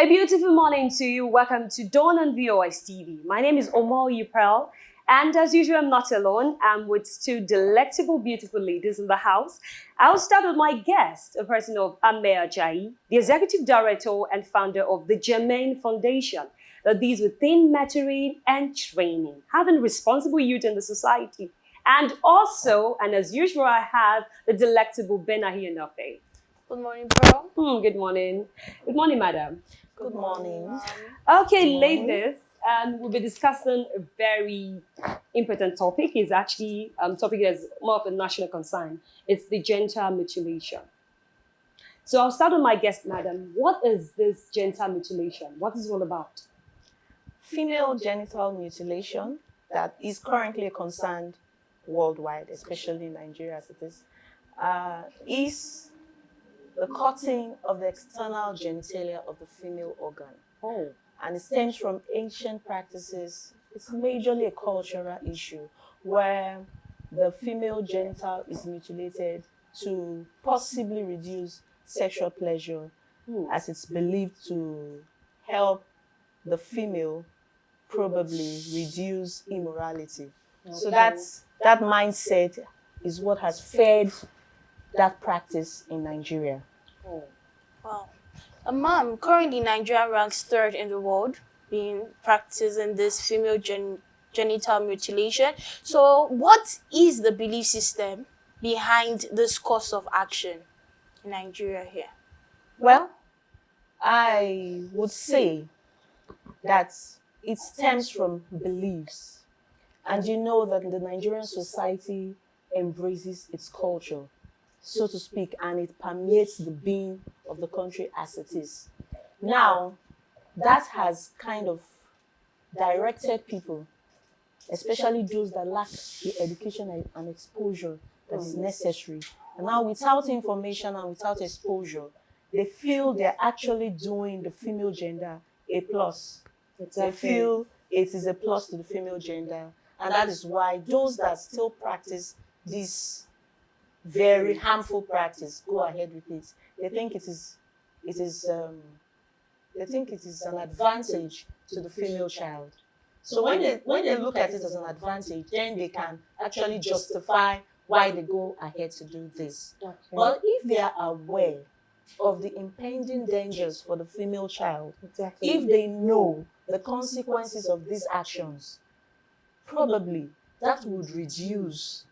A beautiful morning to you. Welcome to Dawn on VOS TV. My name is Omar Yupel, and as usual, I'm not alone. I'm with two delectable, beautiful ladies in the house. I'll start with my guest, a person of Ame Ajayi, the Executive Director and founder of the Germain Foundation, that deals with teen mentoring and training, having responsible youth in the society. And also, and as usual, I have the delectable Benahi Enofe. Good morning, Pearl. Good morning. Good morning, madam. Good morning. Okay, ladies, we'll be discussing a very important topic. It's actually a topic that's more of a national concern. It's the genital mutilation. So I'll start with my guest, madam. What is this genital mutilation? What is it all about? Female genital mutilation that is currently a concern worldwide, especially in Nigeria as it is the cutting of the external genitalia of the female organ. Oh. And it stems from ancient practices. It's majorly a cultural issue where the female genital is mutilated to possibly reduce sexual pleasure, as it's believed to help the female probably reduce immorality. Okay. So that mindset is what has fed that practice in Nigeria. Oh. Wow. Ma'am, currently Nigeria ranks third in the world being practicing this female genital mutilation. So what is the belief system behind this course of action in Nigeria here? Well, I would say that it stems from beliefs. And you know that the Nigerian society embraces its culture, so to speak, and it permeates the being of the country as it is. Now, that has kind of directed people, especially those that lack the education and exposure that is necessary. And now, without information and without exposure, they feel they're actually doing the female gender a plus. Exactly. They feel it is a plus to the female gender. And that is why those that still practice this very harmful practice go ahead with it. They think it is an advantage to the female child. So when they look at it as an advantage, then they can actually justify why they go ahead to do this. Okay. But if they are aware of the impending dangers for the female child, exactly, if they know the consequences of these actions, probably that would reduce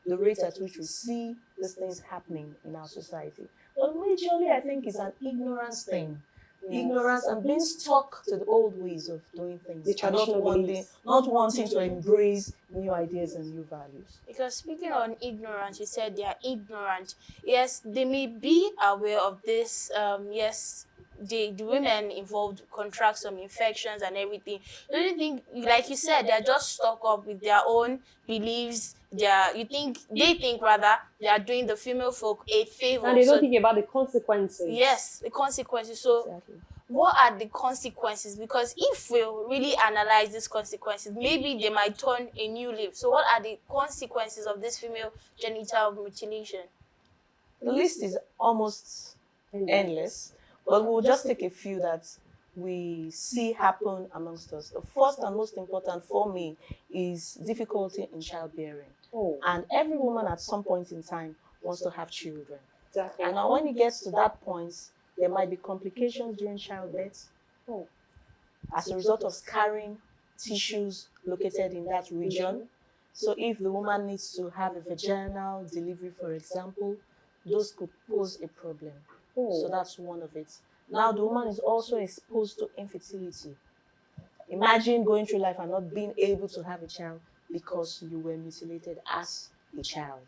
the rate at which we see these things happening in our society. But majorly, I think it's an ignorance thing. Yes. Ignorance and being stuck to the old ways of doing things. The traditional ways. Not wanting to embrace new ideas and new values. Because speaking on ignorance, you said they are ignorant. Yes, they may be aware of this. Yes, the women involved contract some infections and everything. Don't you think, like you said, they're just stuck up with their own beliefs? They think they are doing the female folk a favor. And they don't think about the consequences. Yes, the consequences. So exactly. What are the consequences? Because if we really analyze these consequences, maybe they might turn a new leaf. So what are the consequences of this female genital mutilation? The list is almost endless. But we'll just take a few that we see happen amongst us. The first and most important for me is difficulty in childbearing. Oh. And every woman at some point in time wants to have children. Exactly. And now when it gets to that point, there might be complications during childbirth. Oh. As a result of scarring tissues located in that region. Mm-hmm. So if the woman needs to have a vaginal delivery, for example, those could pose a problem. Oh. So that's one of it. Now the woman is also exposed to infertility. Imagine going through life and not being able to have a child because you were mutilated as a child.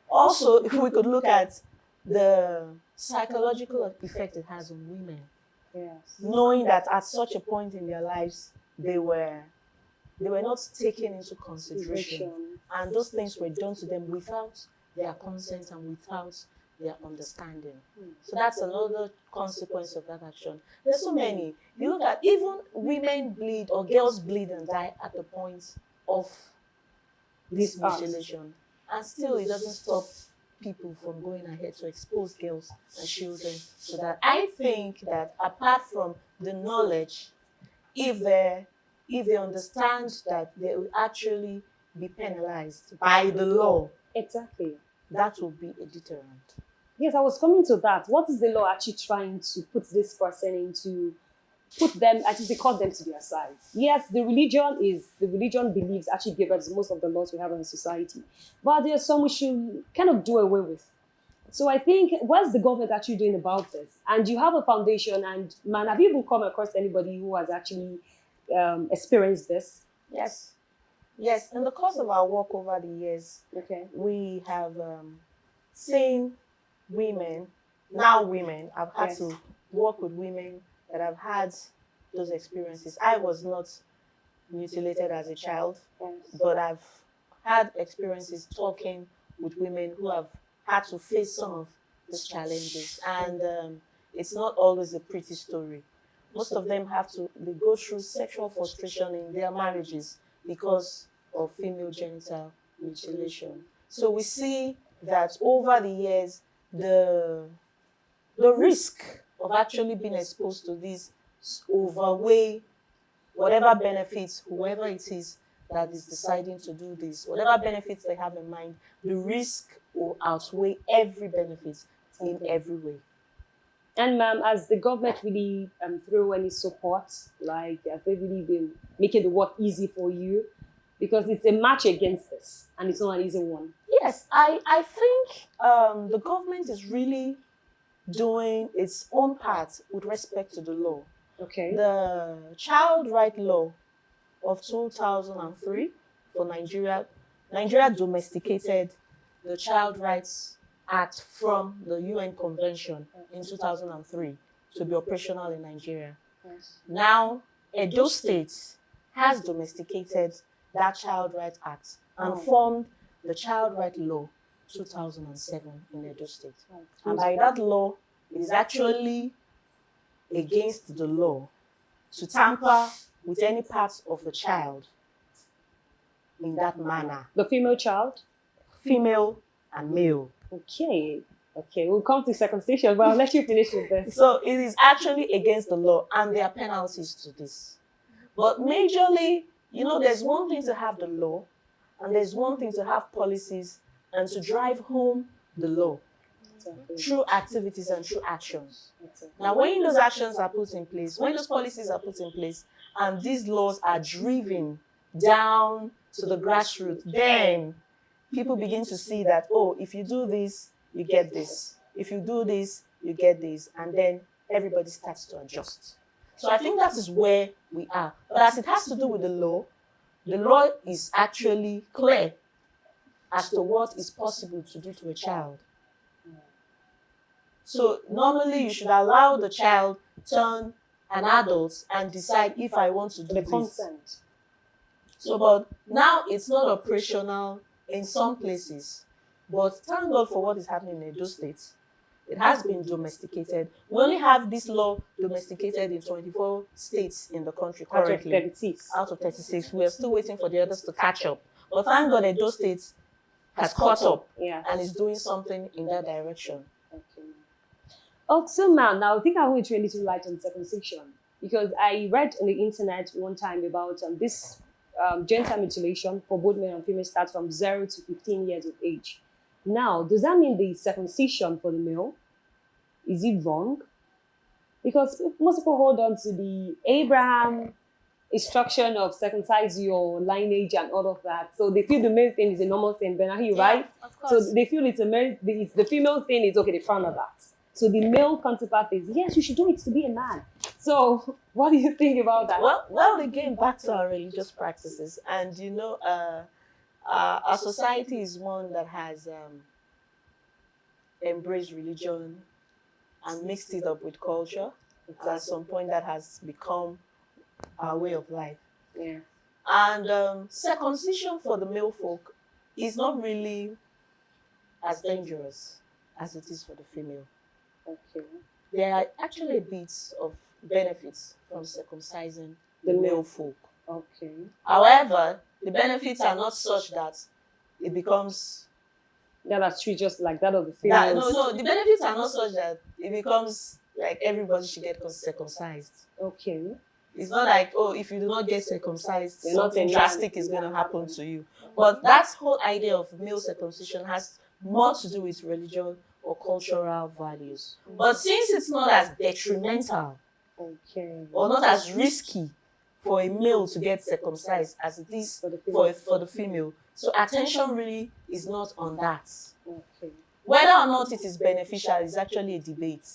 Also, if we could look at the psychological effect it has on women. Yes. Knowing that at such a point in their lives, they were not taken into consideration. And those things were done to them without their consent and without their understanding. So that's another consequence of that action. There's so many. You look at even women bleed or girls bleed and die at the point of this mutilation. And still it doesn't stop people from going ahead to expose girls and children to that. I think that apart from the knowledge, if they understand that they will actually be penalized by the law, Exactly. that will be a deterrent. Yes, I was coming to that. What is the law actually trying to put this person into? Put them, I think they call them to their side. Yes, the religion beliefs actually give us most of the laws we have in society. But there are some we should kind of do away with. So I think, what's the government actually doing about this? And you have a foundation, and man, have you even come across anybody who has actually experienced this? Yes. Yes, in the course of our work over the years, Okay. we have seen women, now women, I've had Yes. to work with women that have had those experiences. I was not mutilated as a child, Yes. but I've had experiences talking with women who have had to face some of these challenges. And it's not always a pretty story. Most of them they go through sexual frustration in their marriages because of female genital mutilation. So we see that over the years, the risk of actually being exposed to these overweigh whatever benefits, whoever it is that is deciding to do this, whatever benefits they have in mind, the risk will outweigh every benefit in every way. And ma'am, has the government really through any support? Like, have they really been making the work easy for you? Because it's a match against this, and it's not an easy one. Yes, I think the government is really doing its own part with respect to the law. Okay. The child right law of 2003 for Nigeria domesticated the Child Rights Act from the UN Convention in 2003 to be operational in Nigeria. Yes. Now, Edo State has domesticated that Child Rights Act and formed the Child Right Law 2007 in Edo State. And by that law, it is actually against the law to tamper with any parts of the child in that manner. The female child? Female and male. Okay. Okay, we'll come to circumcision, but I'll let you finish with this. So it is actually against the law, and there are penalties to this. But majorly, there's one thing to have the law, and there's one thing to have policies and to drive home the law through activities and through actions. Now, when those actions are put in place, when those policies are put in place, and these laws are driven down to the grassroots, then people begin to see that, oh, if you do this, you get this. If you do this, you get this. And then everybody starts to adjust. So I think that is where we are. But as it has to do with the law is actually clear as to what is possible to do to a child. So normally you should allow the child turn an adult and decide if I want to do The this. consent. So, but now it's not operational in some places. But thank God for what is happening in Edo State. It has been domesticated. We only have this law domesticated in 24 states in the country currently. Out of 36. We are still waiting for the others to catch up. But thank God Edo State has caught up and is doing something in that direction. Okay. Also, ma'am, now I think I want to really light on circumcision, because I read on the internet one time about this genital mutilation for both men and female starts from 0 to 15 years of age. Now, does that mean the circumcision for the male, is it wrong? Because most people hold on to the Abraham instruction of circumcise your lineage and all of that. So they feel the male thing is a normal thing. Ben, are you right? Of course. So they feel it's the female thing is okay, they frown at that. So the male counterpart is, yes, you should do it to be a man. So what do you think about that? Well, again, back to our religious practices. And our society is one that has embraced religion and mixed it up with culture. At some point, that has become our way of life. Yeah. And circumcision for the male folk is not really as dangerous as it is for the female. Okay. There are actually bits of benefits from circumcising the male folk. Okay. However, the benefits are not such that it becomes Yeah, that's true. Just like that of the That, females. no, the benefits are not such that it becomes like everybody should get circumcised. Okay. It's not like, oh, if you do not get circumcised, You're not something in drastic is going to happen to you. But that whole idea of male circumcision has more to do with religion or cultural values. But since it's not as detrimental Okay. or not as risky for a male to get circumcised as it is for the female, so attention really is not on that. Okay. Whether or not it is beneficial is actually a debate.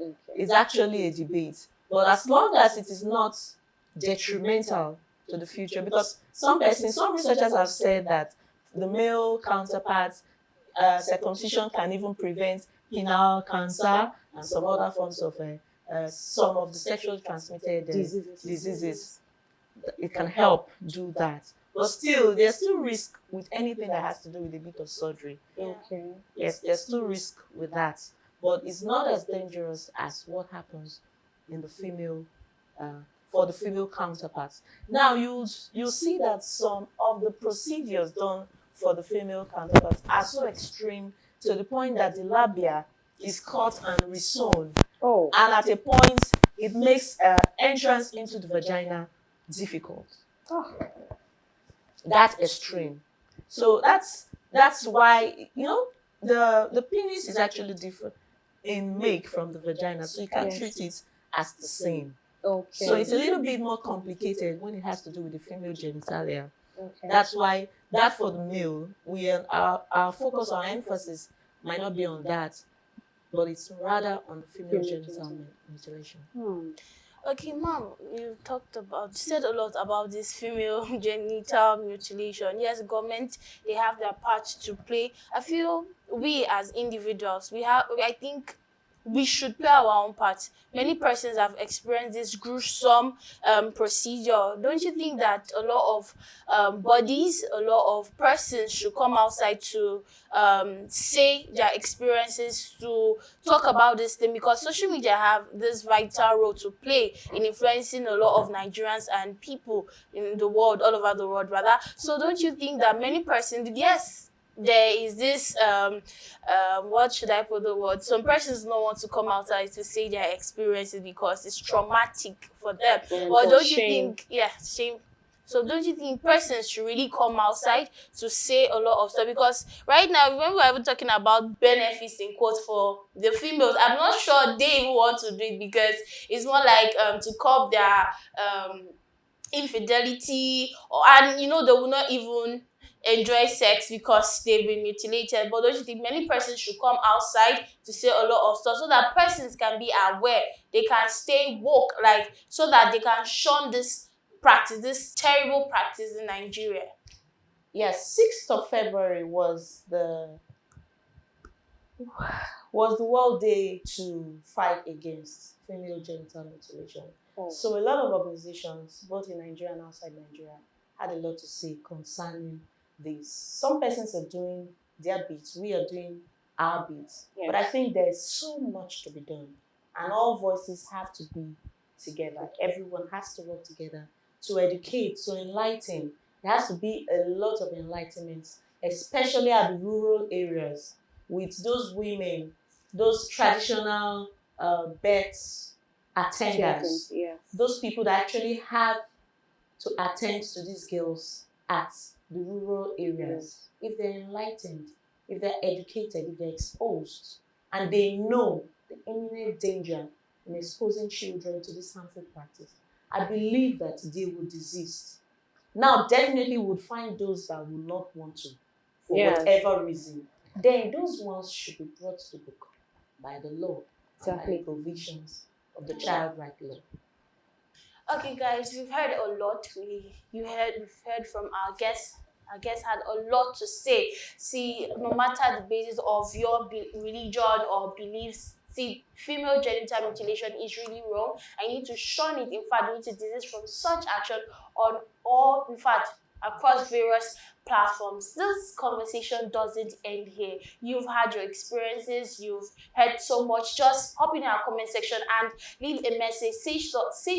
Okay. It's actually a debate. But as long as it is not detrimental to the future, because some researchers have said that the male counterparts, circumcision can even prevent penile cancer and some other forms of some of the sexually transmitted diseases. It can help do that. But still, there's still risk with anything that has to do with a bit of surgery. Okay. Yes, there's still risk with that. But it's not as dangerous as what happens in the female, for the female counterparts. Now, you'll see that some of the procedures done for the female counterparts are so extreme to the point that the labia is cut and resewn. Oh. And at a point, it makes entrance into the vagina difficult. Oh. That extreme. So that's why, you know, the penis is actually different in make from the vagina, so you can't treat it as the same. Okay. So it's a little bit more complicated when it has to do with the female genitalia. Okay. That's why that for the male, our focus, our emphasis might not be on that, but it's rather on the female genital mutilation. Okay, Mom, you said a lot about this female genital mutilation. Yes, government, they have their part to play. I feel we as individuals, I think we should play our own part. Many persons have experienced this gruesome procedure. Don't you think that a lot of bodies, a lot of persons should come outside to say their experiences, to talk about this thing? Because social media have this vital role to play in influencing a lot of Nigerians and people in the world, all over the world rather. So don't you think that many persons, yes, there is this what should I put the word? Some persons don't want to come outside to say their experiences because it's traumatic for them. But don't you think, shame. So don't you think persons should really come outside to say a lot of stuff? Because right now, when we are even talking about benefits in quotes for the females, I'm not sure they even want to do it, because it's more like to curb their infidelity, and you know, they will not even enjoy sex because they've been mutilated. But don't you think many persons should come outside to say a lot of stuff, so that persons can be aware, they can stay woke, like, so that they can shun this practice, this terrible practice in Nigeria? Yes, 6th of February was the World Day to fight against female genital mutilation. So a lot of organizations, both in Nigeria and outside Nigeria, had a lot to say concerning this. Some persons are doing their bits, we are doing our bits. Yes. But I think there's so much to be done, and all voices have to be together. Everyone has to work together to educate, to enlighten. There has to be a lot of enlightenment, especially at the rural areas, with those women, those traditional birth attendants, those people that actually have to attend to these girls at the rural areas. If they're enlightened, if they're educated, if they're exposed, and they know the imminent danger in exposing children to this harmful practice, I believe that they will desist. Now, definitely would find those that will not want to, for whatever reason. Then those ones should be brought to book by the law, by the provisions of the child right law. Okay, guys, we've heard a lot. We've heard from our guests. Our guests had a lot to say. See, no matter the basis of your religion or beliefs, see, female genital mutilation is really wrong. I need to shun it. In fact, we need to desist from such action on all, in fact, across various platforms. This conversation doesn't end here. You've had your experiences, you've heard so much. Just hop in our comment section and leave a message. Say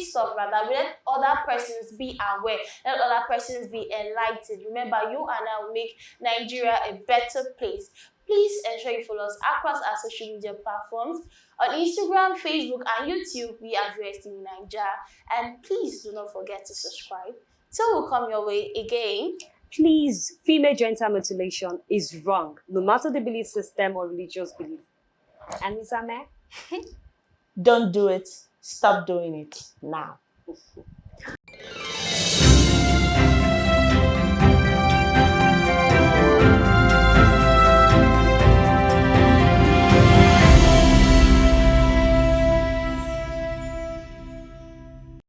stuff rather. Let other persons be aware. Let other persons be enlightened. Remember, you and I will make Nigeria a better place. Please ensure you follow us across our social media platforms. On Instagram, Facebook, and YouTube, we are VSTV Nigeria. And please do not forget to subscribe. Till we come your way again. Please, female genital mutilation is wrong, no matter the belief system or religious belief. And Miss Ame? Don't do it. Stop doing it now.